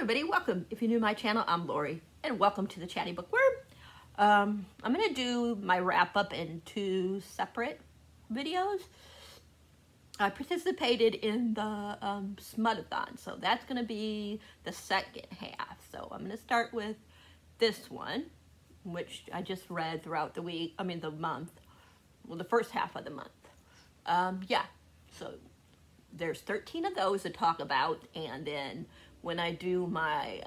everybody, welcome. If you're new to my channel, I'm Lori, and welcome to the Chatty Bookworm. I'm going to do my wrap-up in 2 separate videos. I participated in the Smut-a-thon, so that's going to be the second half. So I'm going to start with this one, which I just read throughout the week, the month, well, the first half of the month. Yeah, so there's 13 of those to talk about, and then when I do my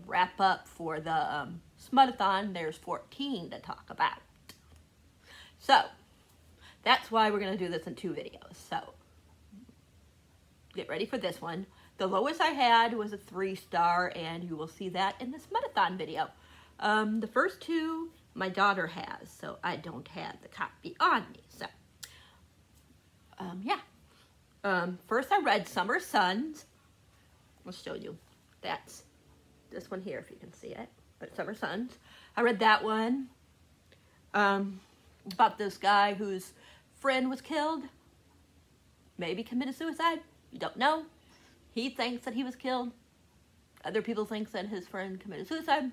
wrap up for the Smut-a-thon, there's 14 to talk about. So that's why we're going to do this in 2 videos. So get ready for this one. The lowest I had was a 3-star, and you will see that in the Smut-a-thon video. The first 2 my daughter has, so I don't have the copy on me. So yeah. First I read Summer Suns. I'll show you. That's this one here, if you can see it. But Summer Suns. I read that one. About this guy whose friend was killed. Maybe committed suicide. You don't know. He thinks that he was killed. Other people think that his friend committed suicide.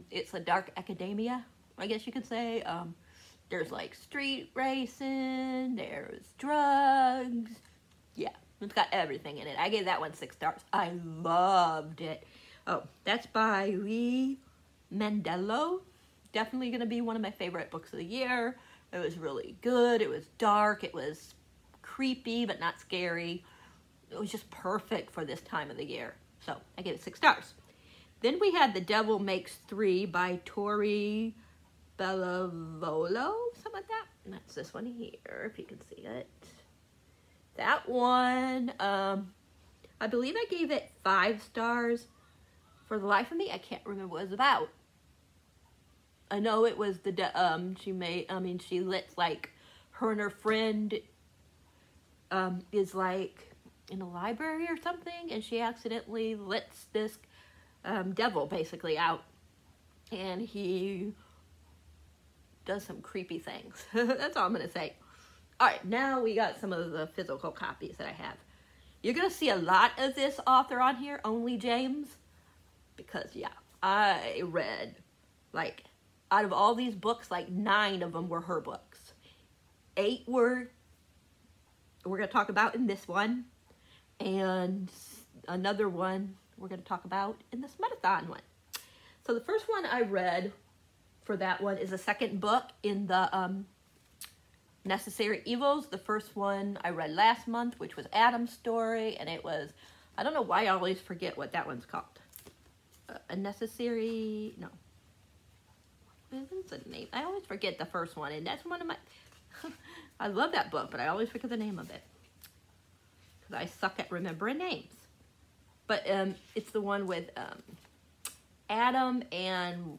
It's a dark academia, I guess you could say. There's like street racing, there's drugs. Yeah, it's got everything in it. I gave that one 6 stars. I loved it. Oh, that's by Lee Mandello. Definitely going to be one of my favorite books of the year. It was really good. It was dark. It was creepy, but not scary. It was just perfect for this time of the year. So I gave it 6 stars. Then we had The Devil Makes 3 by Tori Bellavolo, something like that. And that's this one here, if you can see it. That one, I believe I gave it 5 stars. For the life of me, I can't remember what it was about. I know it was she lets, like, her and her friend is, like, in a library or something, and she accidentally lets this devil, basically, out. And he does some creepy things. That's all I'm going to say. Alright, now we got some of the physical copies that I have. You're going to see a lot of this author on here, Only James. Because, yeah, I read, like, out of all these books, like 9 of them were her books. 8 we're going to talk about in this one. And another one we're going to talk about in the Smut-a-thon one. So the first one I read for that one is the second book in the Necessary Evils. The first one I read last month, which was Adam's story, and it was, I don't know why I always forget what that one's called. A Necessary, no. What is the name? I always forget the first one, and that's one of my, I love that book, but I always forget the name of it. Because I suck at remembering names. But it's the one with Adam and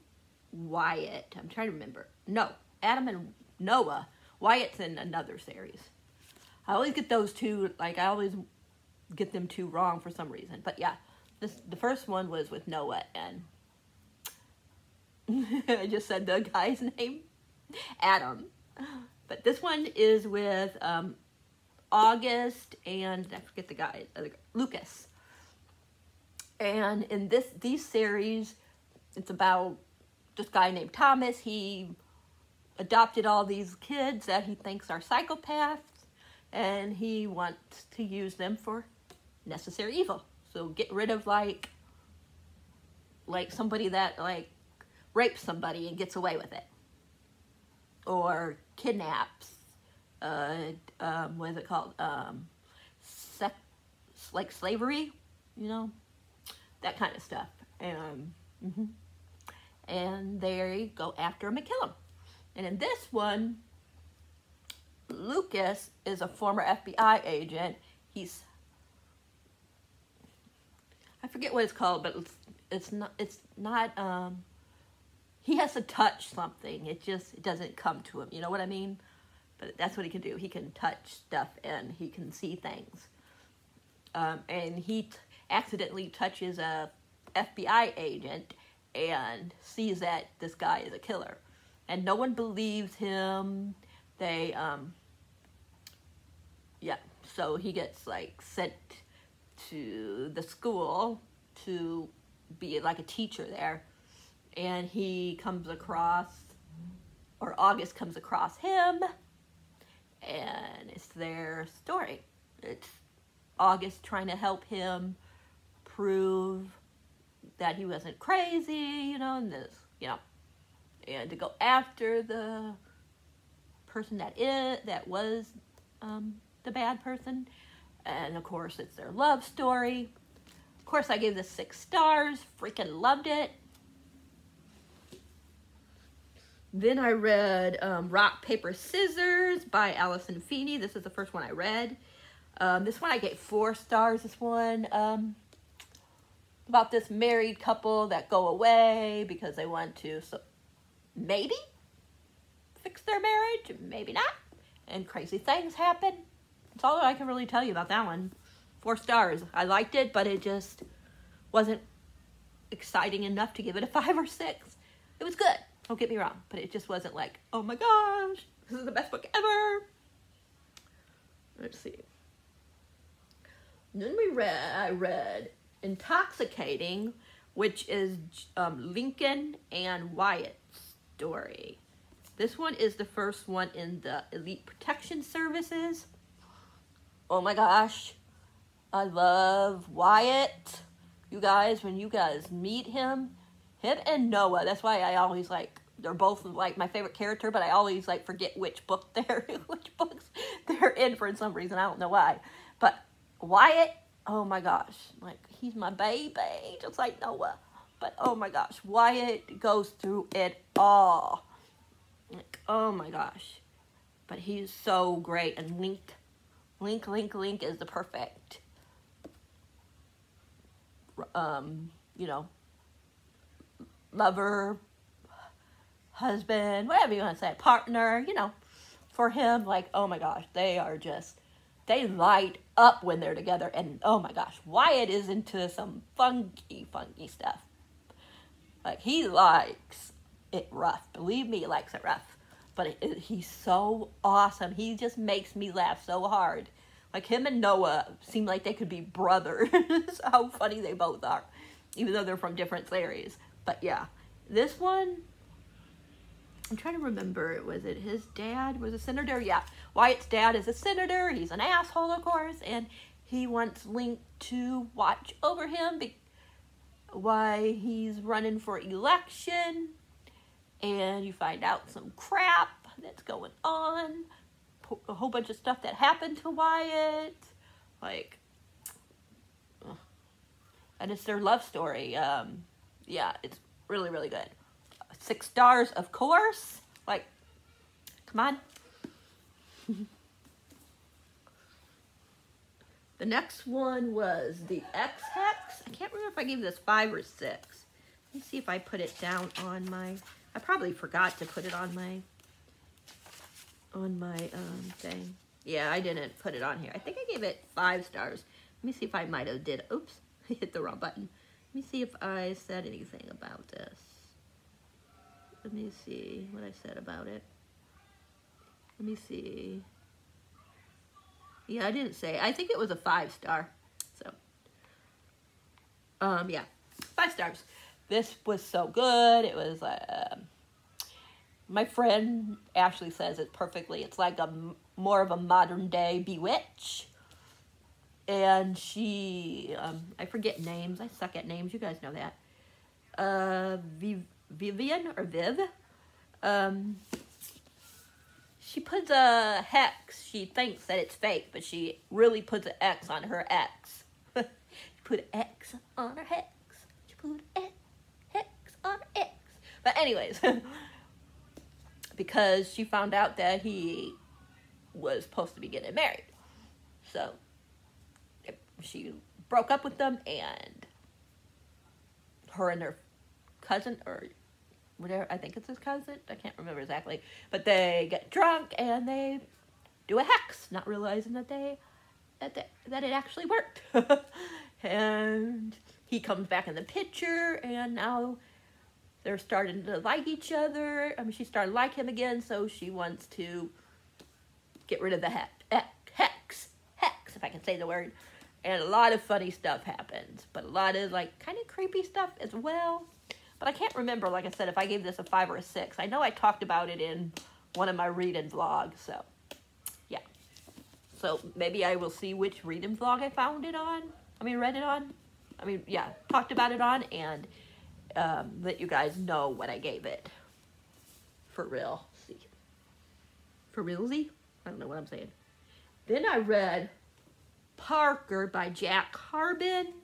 Wyatt. I'm trying to remember. No, Adam and Noah. Wyatt's in another series. I always get those 2, like I always get them 2 wrong for some reason. But yeah, the first one was with Noah, and I just said the guy's name, Adam. But this one is with August and I forget the guy, Lucas. And in these series, it's about this guy named Thomas. He adopted all these kids that he thinks are psychopaths, and he wants to use them for necessary evil. So get rid of like somebody that like rapes somebody and gets away with it, or kidnaps. What is it called? Like slavery, you know, that kind of stuff. And they go after him and kill him. And in this one, Lucas is a former FBI agent. I forget what it's called, but it's not, he has to touch something. It doesn't come to him. You know what I mean? But that's what he can do. He can touch stuff and he can see things. And he accidentally touches a FBI agent and sees that this guy is a killer. And no one believes him. They, yeah, so he gets, like, sent to the school to be like a teacher there. And he comes across, or August comes across him, and it's their story. It's August trying to help him prove that he wasn't crazy, you know, and this, you know, and to go after the person that was the bad person. And of course, it's their love story. Of course, I gave this 6 stars. Freaking loved it. Then I read Rock, Paper, Scissors by Allison Feeney. This is the first one I read. This one I gave 4 stars. This one about this married couple that go away because they want to maybe fix their marriage, maybe not. And crazy things happen. That's all I can really tell you about that one. 4 stars. I liked it, but it just wasn't exciting enough to give it a 5 or 6. It was good. Don't get me wrong, but it just wasn't like, oh my gosh, this is the best book ever. Let's see. Then I read Intoxicating, which is Lincoln and Wyatt's story. This one is the first one in the Elite Protection Services. Oh my gosh, I love Wyatt. You guys, when you guys meet him and Noah, that's why I always like, they're both like my favorite character, but I always like forget which books they're in for some reason. I don't know why. But Wyatt, oh my gosh, like he's my baby, just like Noah. But oh my gosh, Wyatt goes through it all. Like, oh my gosh. But he's so great. And Link is the perfect, you know, lover, husband, whatever you want to say, partner, you know, for him. Like, oh my gosh, they light up when they're together. And oh my gosh, Wyatt is into some funky stuff. Like, he likes it rough. Believe me, he likes it rough. But he's so awesome. He just makes me laugh so hard. Like, him and Noah seem like they could be brothers. How funny they both are. Even though they're from different areas. But yeah, this one, I'm trying to remember, was it his dad was a senator? Yeah, Wyatt's dad is a senator. He's an asshole, of course, and he wants Link to watch over him while he's running for election. And you find out some crap that's going on, a whole bunch of stuff that happened to Wyatt, like, and it's their love story. Yeah, it's really, really good. 6 stars, of course. Like, come on. The next one was the X Hex. I can't remember if I gave this 5 or 6. Let me see if I put it down on my, I probably forgot to put it on my thing. Yeah, I didn't put it on here. I think I gave it 5 stars. Let me see if I might have did. Oops, I hit the wrong button. Let me see if I said anything about this. Let me see what I said about it. Let me see. Yeah, I didn't say. I think it was a 5 star. So, yeah, 5 stars. This was so good. It was, my friend Ashley says it perfectly. It's like more of a modern day Bewitch. And she, I forget names. I suck at names. You guys know that. Vivian or Viv. She puts a hex. She thinks that it's fake, but she really puts an X on her X. She put an X on her hex. She put an hex on her X. But anyways, because she found out that he was supposed to be getting married. So she broke up with them, and her and their cousin, or whatever, I think it's his cousin, I can't remember exactly, but they get drunk and they do a hex, not realizing that it actually worked. And he comes back in the picture, and now they're starting to like each other. I mean, she started to like him again, so she wants to get rid of the hex, if I can say the word. And a lot of funny stuff happens, but a lot of like kind of creepy stuff as well. But I can't remember, like I said, if I gave this a 5 or a 6. I know I talked about it in one of my read-in vlogs, so yeah. So maybe I will see which read-in vlog I found it on. Read it on. Yeah, talked about it on, and let you guys know what I gave it. For real. See. For realsy? I don't know what I'm saying. Then I read Parker by Jack Harbin.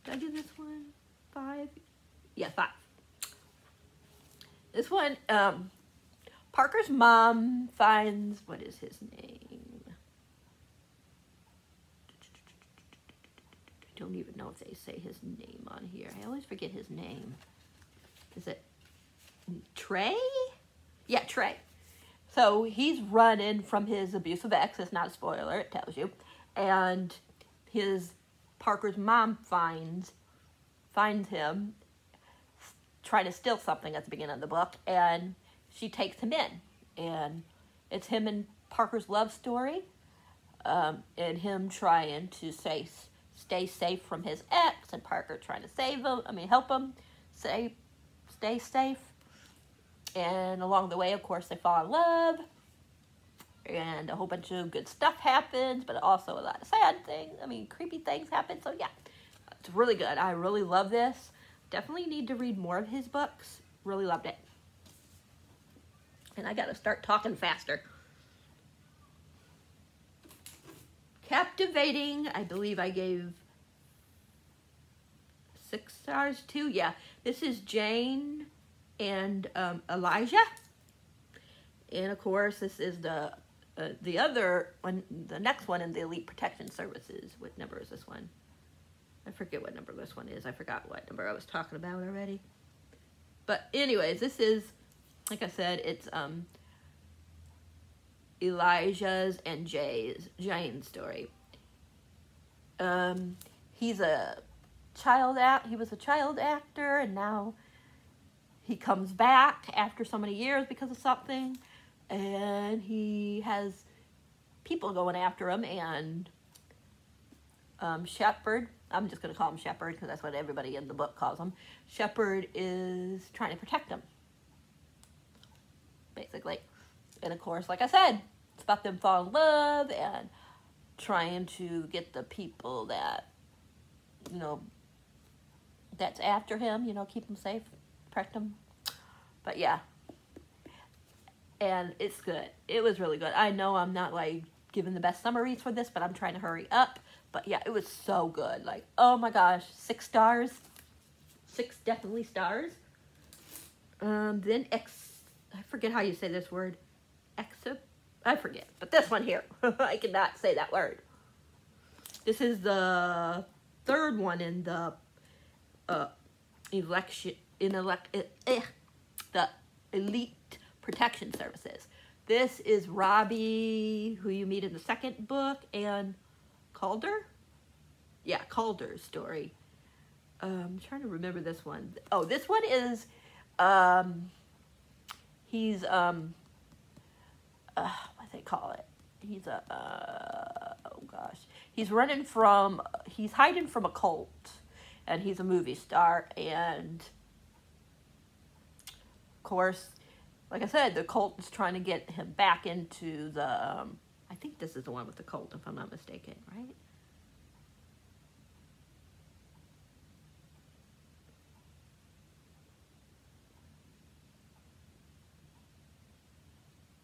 Did I give this one 5? Yeah, 5. This one, Parker's mom finds, what is his name? I don't even know if they say his name on here. I always forget his name. Is it Trey? Yeah, Trey. So he's running from his abusive ex. It's not a spoiler, it tells you. And Parker's mom finds him trying to steal something at the beginning of the book, and she takes him in. And it's him and Parker's love story, and him trying to stay safe from his ex, and Parker trying to help him stay safe. And along the way, of course, they fall in love, and a whole bunch of good stuff happens, but also a lot of sad things. Creepy things happen. So yeah, it's really good. I really love this. Definitely need to read more of his books. Really loved it. And I got to start talking faster. Captivating, I believe I gave 6 stars too. Yeah, this is Jane and Elijah. And of course, this is the other one, the next one in the Elite Protection Services. What number is this one? I forget what number this one is. I forgot what number I was talking about already. But anyways, this is, like I said, it's Elijah's and Jane's story. He was a child actor, and now he comes back after so many years because of something, and he has people going after him, and Shepard, I'm just going to call him Shepard because that's what everybody in the book calls him. Shepard is trying to protect him, basically. And of course, like I said, it's about them falling in love and trying to get the people that, that's after him, keep him safe, protect him. But yeah, and it's good. It was really good. I know I'm not like giving the best summaries for this, but I'm trying to hurry up. But yeah, it was so good. Like, oh my gosh, 6 stars. 6 definitely stars. Then I forget how you say this word. I forget. But this one here, I cannot say that word. This is the 3rd one in the the Elite Protection Services. This is Robbie, who you meet in the 2nd book, and Calder? Yeah, Calder's story. I'm trying to remember this one. Oh, this one is, he's, what do they call it? He's oh gosh. He's hiding from a cult, and he's a movie star, and of course, like I said, the cult is trying to get him back into the, I think this is the one with the cult, if I'm not mistaken, right?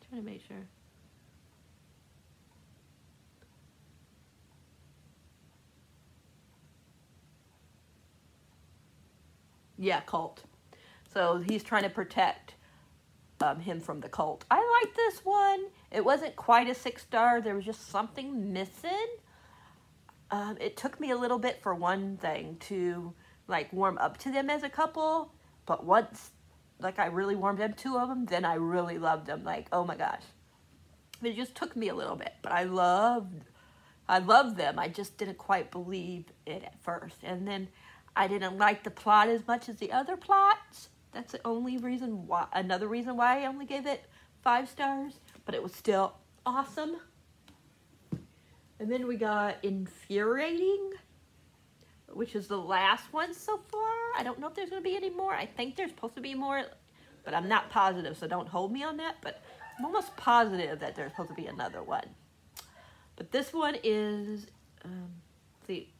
Trying to make sure. Yeah, cult. So he's trying to protect him from the cult. I like this one. It wasn't quite a 6 star. There was just something missing. It took me a little bit for one thing to like warm up to them as a couple, but once like I really warmed up to them, then I really loved them. Like, oh my gosh. It just took me a little bit, but I loved them. I just didn't quite believe it at first. And then I didn't like the plot as much as the other plots. That's the only reason why, another reason why I only gave it 5 stars, but it was still awesome. And then we got Infuriating. which is the last one so far. I don't know if there's going to be any more. I think there's supposed to be more, but I'm not positive, so don't hold me on that. But I'm almost positive that there's supposed to be another one. But this one is, see,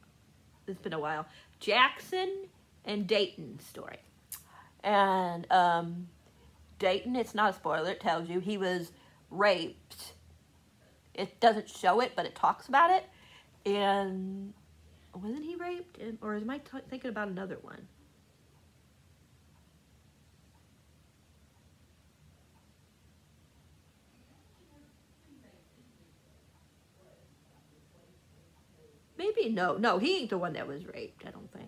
it's been a while. Jackson and Dayton story. And Dayton, it's not a spoiler, it tells you he was raped. It doesn't show it, but it talks about it. And wasn't he raped? Or am I thinking about another one? Maybe, no, he ain't the one that was raped, I don't think.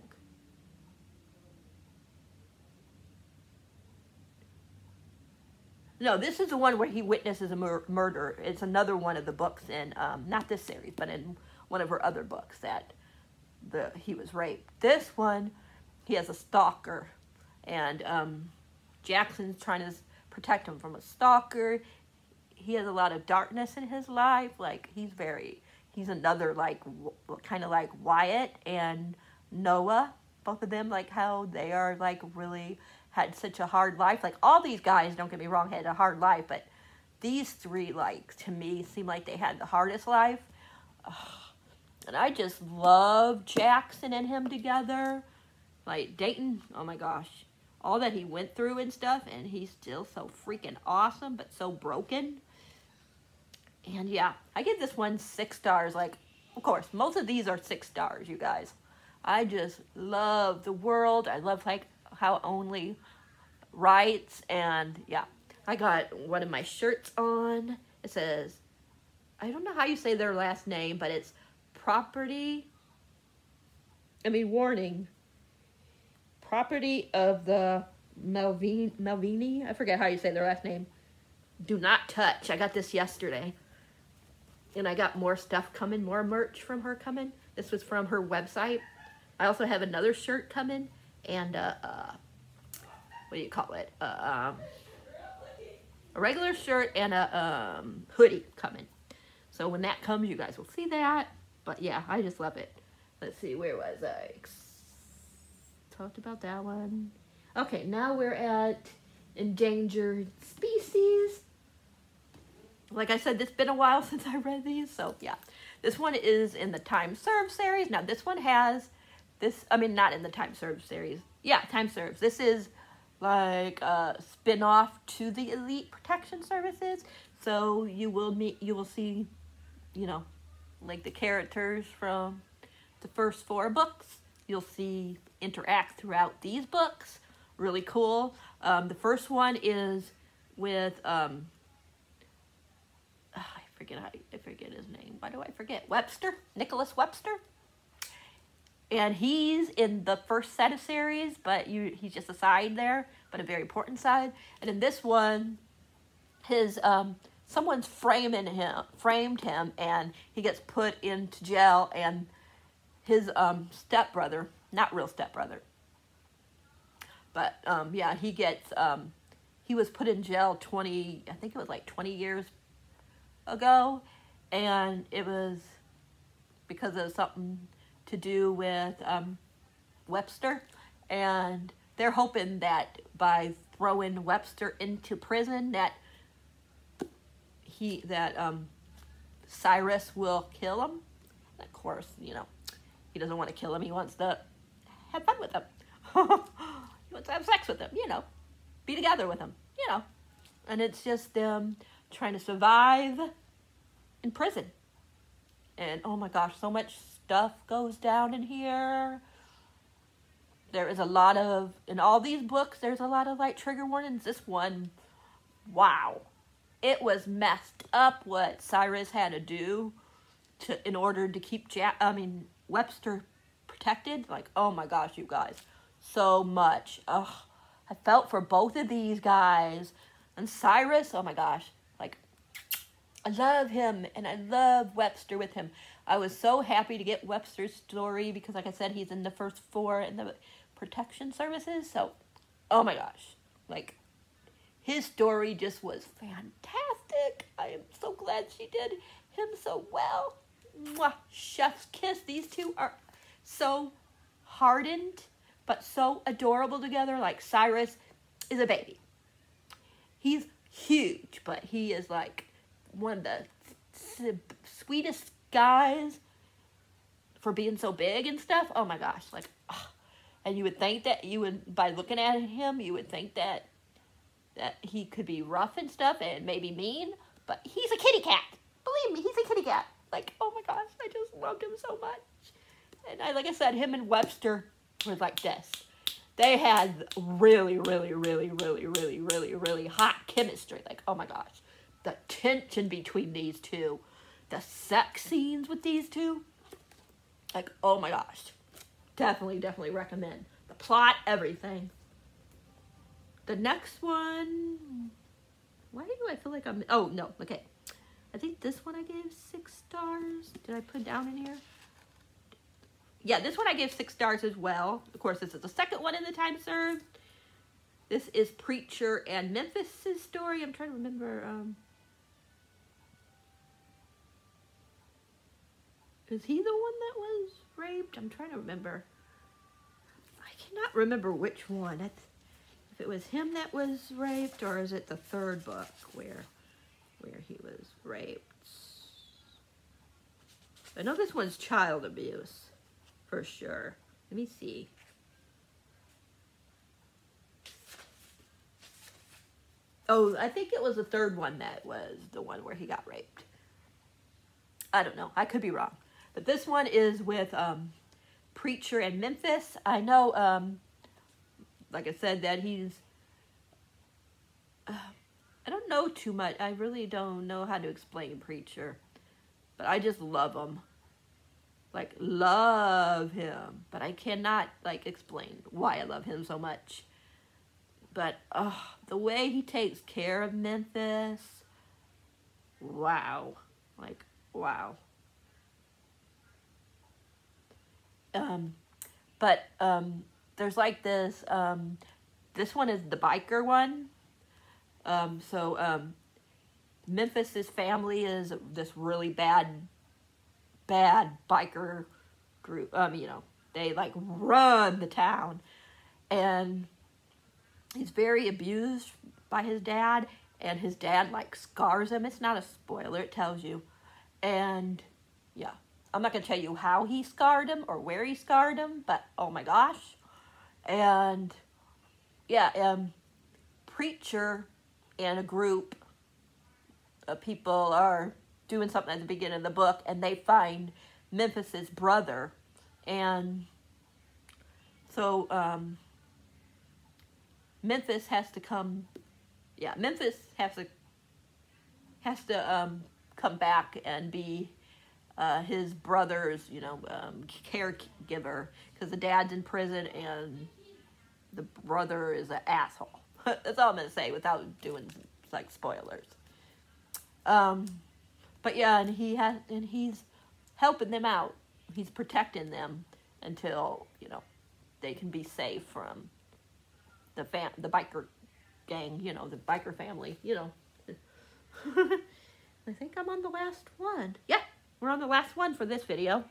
No, this is the one where he witnesses a murder. It's another one of the books in, not this series, but in one of her other books that he was raped. This one, he has a stalker, and Jackson's trying to protect him from a stalker. He has a lot of darkness in his life. Like, he's another, like, kind of like Wyatt and Noah. Both of them, like, how they are, like, really had such a hard life. Like, all these guys, don't get me wrong, had a hard life, but these three, like, to me, seem like they had the hardest life. And I just love Jackson and him together. Like, Dayton, oh my gosh, all that he went through and stuff, and he's still so freaking awesome, but so broken. And yeah, I give this one 6 stars. Like, of course, most of these are 6 stars, you guys. I just love the world. I love, like, how it only writes. And yeah, I got one of my shirts on. It says, I don't know how you say their last name, but it's warning, property of the Malvini. I forget how you say their last name. Do not touch. I got this yesterday. And I got more stuff coming, more merch from her coming. This was from her website. I also have another shirt coming, and what do you call it? A regular shirt and a hoodie coming. So when that comes, you guys will see that. But yeah, I just love it. Let's see, where was I? Talked about that one. Okay, now we're at Endangered Species. Like I said, it's been a while since I read these, so yeah. This one is in the Time Served series. Now this one has not in the Time Served series. Yeah, Time Served. This is like a spin-off to the Elite Protection Services. So you will see, you know, like the characters from the first 4 books. You'll see interact throughout these books. Really cool. The first one is with I forget his name. Why do I forget? Webster, Nicholas Webster. And he's in the first set of series, but he's just a side there, but a very important side. And in this one, someone's framed him, and he gets put into jail, and his stepbrother, not real stepbrother, but yeah, he was put in jail 20 years ago, and it was because of something to do with Webster, and they're hoping that by throwing Webster into prison that Cyrus will kill him. And of course, you know, he doesn't want to kill him. He wants to have fun with him. He wants to have sex with him, you know, be together with him, you know. And it's just them trying to survive in prison. And oh my gosh, so much stuff goes down in here. There is a lot of, in all these books, there's a lot of like trigger warnings. This one, wow. It was messed up what Cyrus had to do in order to keep Webster protected. Like, oh my gosh, you guys. So much. Ugh. I felt for both of these guys. And Cyrus, oh my gosh. Like, I love him, and I love Webster with him. I was so happy to get Webster's story because, like I said, he's in the first 4 in the protection services. So, oh my gosh. Like, his story just was fantastic. I am so glad she did him so well. Mwah, chef's kiss. These two are so hardened, but so adorable together. Like Cyrus is a baby. He's huge, but he is like one of the sweetest guys for being so big and stuff. Oh my gosh, like, oh. And you would think that by looking at him, you would think that he could be rough and stuff and maybe mean, but he's a kitty cat. Believe me, he's a kitty cat. Like, oh my gosh, I just loved him so much. And like I said, him and Webster was like this. They had really, really, really, really, really, really, really hot chemistry. Like, oh my gosh. The tension between these two. The sex scenes with these two. Like, oh my gosh. Definitely recommend. The plot, everything. The next one. Why do I feel like I'm... Oh, no. Okay. I think this one I gave 6 stars. Did I put down in here? Yeah, this one I gave 6 stars as well. Of course, this is the second one in the time served. This is Preacher and Memphis' story. I'm trying to remember. Is he the one that was raped? I'm trying to remember. I cannot remember which one. If it was him that was raped, or is it the third book where he was raped? I know this one's child abuse. For sure. Let me see. Oh, I think it was the third one that was the one where he got raped. I don't know. I could be wrong. But this one is with Preacher and Memphis. I know, like I said, that he's... I don't know too much. I really don't know how to explain Preacher. But I just love him. Like, love him. But I cannot, like, explain why I love him so much. But, the way he takes care of Memphis. Wow. Like, wow. There's like this, this one is the biker one. Memphis's family is this really bad biker group. You know, they like run the town, and he's very abused by his dad, and his dad like scars him. It's not a spoiler, it tells you. And yeah, I'm not gonna tell you how he scarred him or where he scarred him, but oh my gosh. And yeah, Preacher and a group of people are doing something at the beginning of the book, and they find Memphis's brother, and so Memphis has to come. Yeah, Memphis has to come back and be his brother's, you know, caregiver, because the dad's in prison and the brother is an asshole. That's all I'm gonna say without doing like spoilers. But yeah, and he's helping them out. He's protecting them until, you know, they can be safe from the biker gang, you know, the biker family, you know. I think I'm on the last one. Yeah, we're on the last one for this video.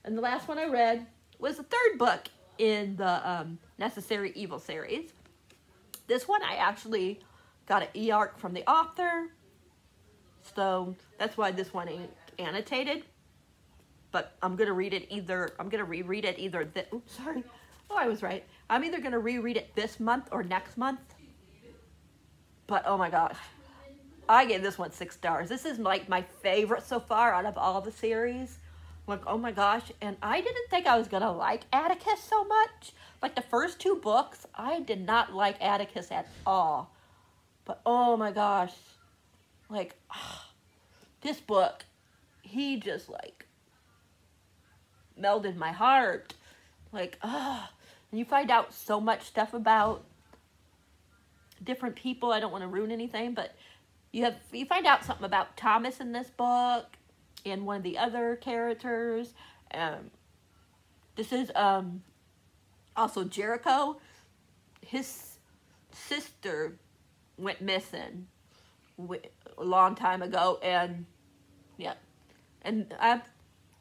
And the last one I read was the third book in the Necessary Evil series. This one I actually got an e-arc from the author. So that's why this one ain't annotated. But I'm going to read it either, I'm going to reread it either, oops, sorry. Oh, I was right. I'm either going to reread it this month or next month. But oh my gosh. I gave this one 6 stars. This is like my favorite so far out of all the series. Like, oh my gosh. And I didn't think I was going to like Atticus so much. Like the first 2 books, I did not like Atticus at all. But oh my gosh. Like, this book, he just like melded my heart. Like, and you find out so much stuff about different people. I don't want to ruin anything, but you find out something about Thomas in this book and one of the other characters. This is also Jericho. His sister went missing a long time ago, and yeah, and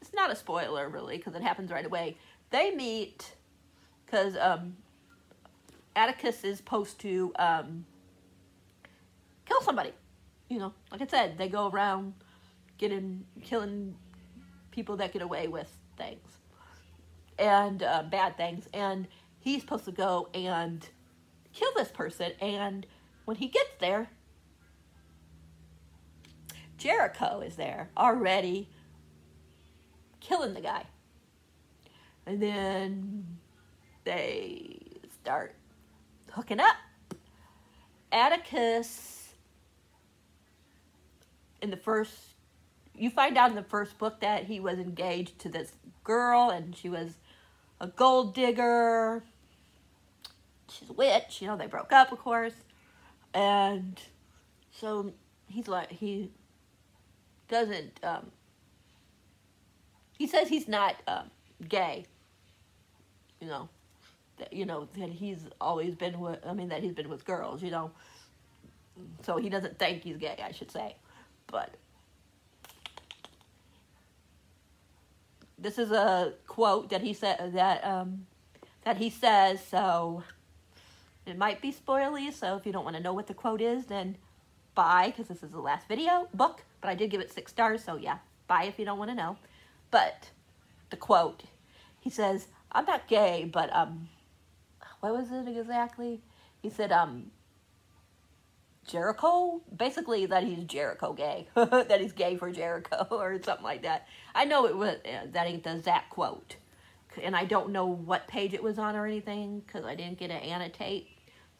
it's not a spoiler really because it happens right away, they meet because Atticus is supposed to kill somebody. You know, like I said, they go around killing people that get away with things and bad things, and he's supposed to go and kill this person. And when he gets there, Jericho is there already killing the guy. And then they start hooking up. Atticus, you find out in the first book that he was engaged to this girl, and she was a gold digger. She's a witch. You know, they broke up, of course. And so he doesn't, he says he's not gay. That he's always been with, that he's been with girls, So he doesn't think he's gay, I should say. But this is a quote that he said, that he says, so it might be spoily, so if you don't want to know what the quote is, then bye, because this is the last book, but I did give it 6 stars, so yeah, bye if you don't want to know. But the quote, he says, I'm not gay, but, what was it exactly? He said, Jericho? Basically that he's Jericho gay, that he's gay for Jericho, or something like that. I know it was, that ain't the exact quote, and I don't know what page it was on or anything, because I didn't get to annotate.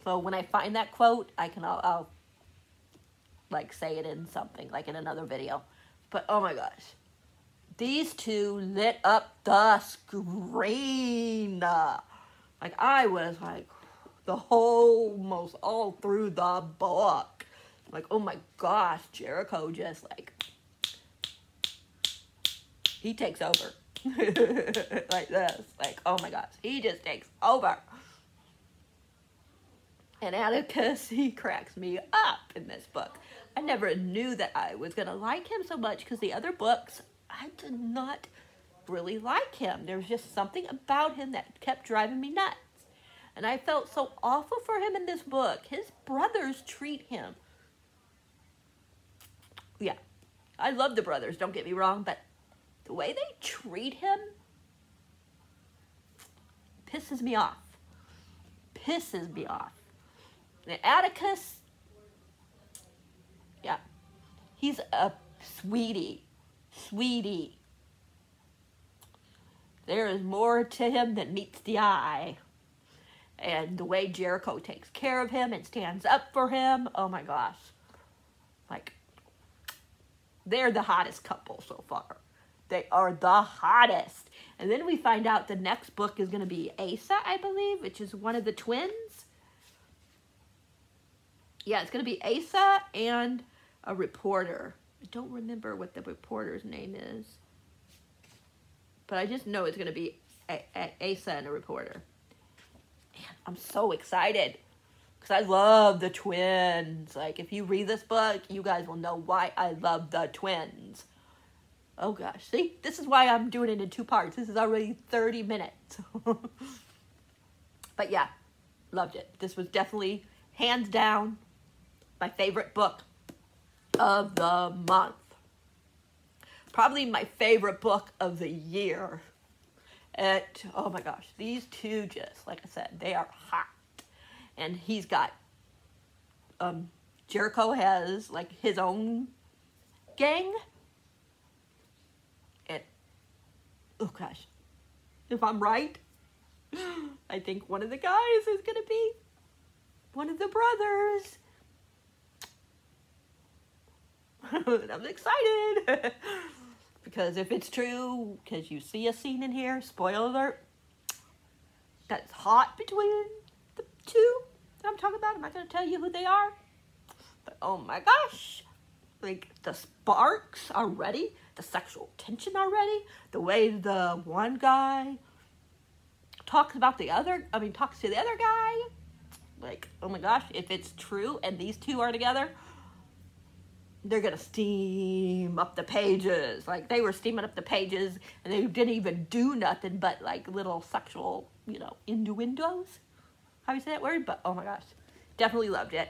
So when I find that quote, I'll like say it in something, like in another video. But oh my gosh, these two lit up the screen. Like I was like almost all through the book. Like, oh my gosh, Jericho just like, he takes over. Like this. Like, oh my gosh, he just takes over. And Atticus, he cracks me up in this book. I never knew that I was going to like him so much, because the other books, I did not really like him. There was just something about him that kept driving me nuts. And I felt so awful for him in this book. His brothers treat him. Yeah, I love the brothers, don't get me wrong, but the way they treat him pisses me off. Pisses me off. And Atticus, yeah, he's a sweetie. Sweetie. There is more to him than meets the eye. And the way Jericho takes care of him and stands up for him, oh my gosh. Like, they're the hottest couple so far. They are the hottest. And then we find out the next book is going to be Asa, I believe, which is one of the twins. Yeah, it's going to be Asa and a reporter. I don't remember what the reporter's name is. But I just know it's going to be Asa and a reporter. And I'm so excited. Because I love the twins. Like, if you read this book, you guys will know why I love the twins. Oh gosh, see? This is why I'm doing it in 2 parts. This is already 30 minutes. But yeah, loved it. This was definitely, hands down, my favorite book of the month. Probably my favorite book of the year. Oh my gosh, these two just, like I said, they are hot. And he's got, Jericho has like his own gang. And, oh gosh, if I'm right, I think one of the guys is going to be one of the brothers. And I'm excited. Because if it's true, because you see a scene in here, spoiler alert, that's hot between the two that I'm talking about. I'm not going to tell you who they are. But oh my gosh. Like, the sparks already, the sexual tension already, the way the one guy talks to the other guy. Like, oh my gosh, if it's true and these two are together, they're gonna steam up the pages. Like, they were steaming up the pages, and they didn't even do nothing but like little sexual, you know, innuendos. How do you say that word? But oh my gosh, definitely loved it.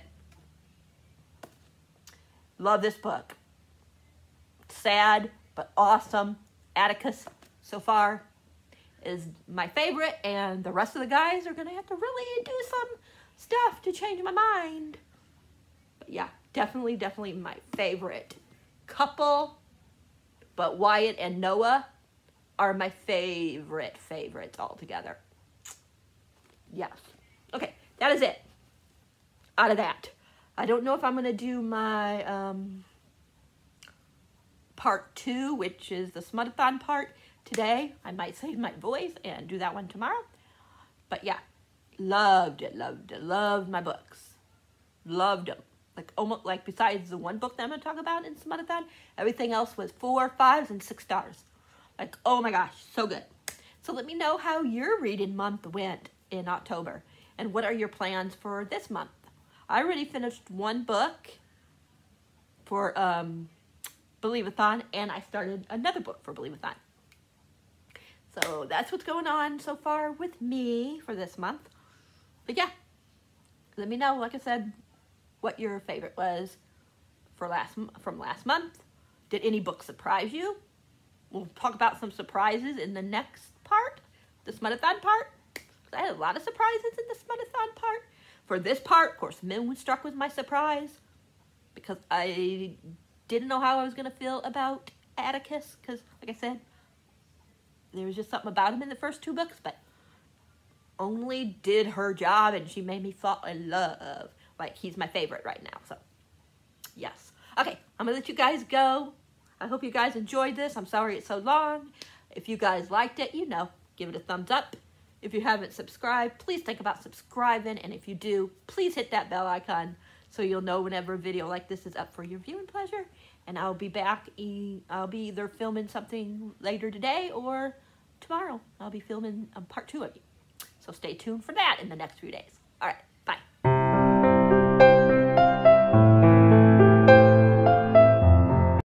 Love this book. Sad but awesome. Atticus so far is my favorite, and the rest of the guys are gonna have to really do some stuff to change my mind. But yeah, definitely my favorite couple. But Wyatt and Noah are my favorites altogether. Yes. Okay, that is it. Out of that, I don't know if I'm gonna do my part 2, which is the Smutathon part, today. I might save my voice and do that one tomorrow. But yeah, loved it, loved my books. Loved them. Like, almost, like, besides the one book that I'm going to talk about in Smutathon, everything else was 4, 5s, and 6 stars. Like, oh my gosh, so good. So let me know how your reading month went in October, and what are your plans for this month. I already finished one book for Believe-a-thon, and I started another book for Believe-a-thon. So that's what's going on so far with me for this month. But yeah, let me know, like I said, what your favorite was from last month. Did any book surprise you? We'll talk about some surprises in the next part, the Smutathon part. I had a lot of surprises in the Smutathon part. For this part, of course, Moonstruck was my surprise, because I didn't know how I was going to feel about Atticus, because, like I said, there was just something about him in the first 2 books, but only did her job, and she made me fall in love. Like, he's my favorite right now, so yes. Okay, I'm going to let you guys go. I hope you guys enjoyed this. I'm sorry it's so long. If you guys liked it, you know, give it a thumbs up. If you haven't subscribed, please think about subscribing, and if you do, please hit that bell icon so you'll know whenever a video like this is up for your viewing pleasure. And I'll be back, I'll be either filming something later today or tomorrow. I'll be filming part 2 of you. So stay tuned for that in the next few days. All right.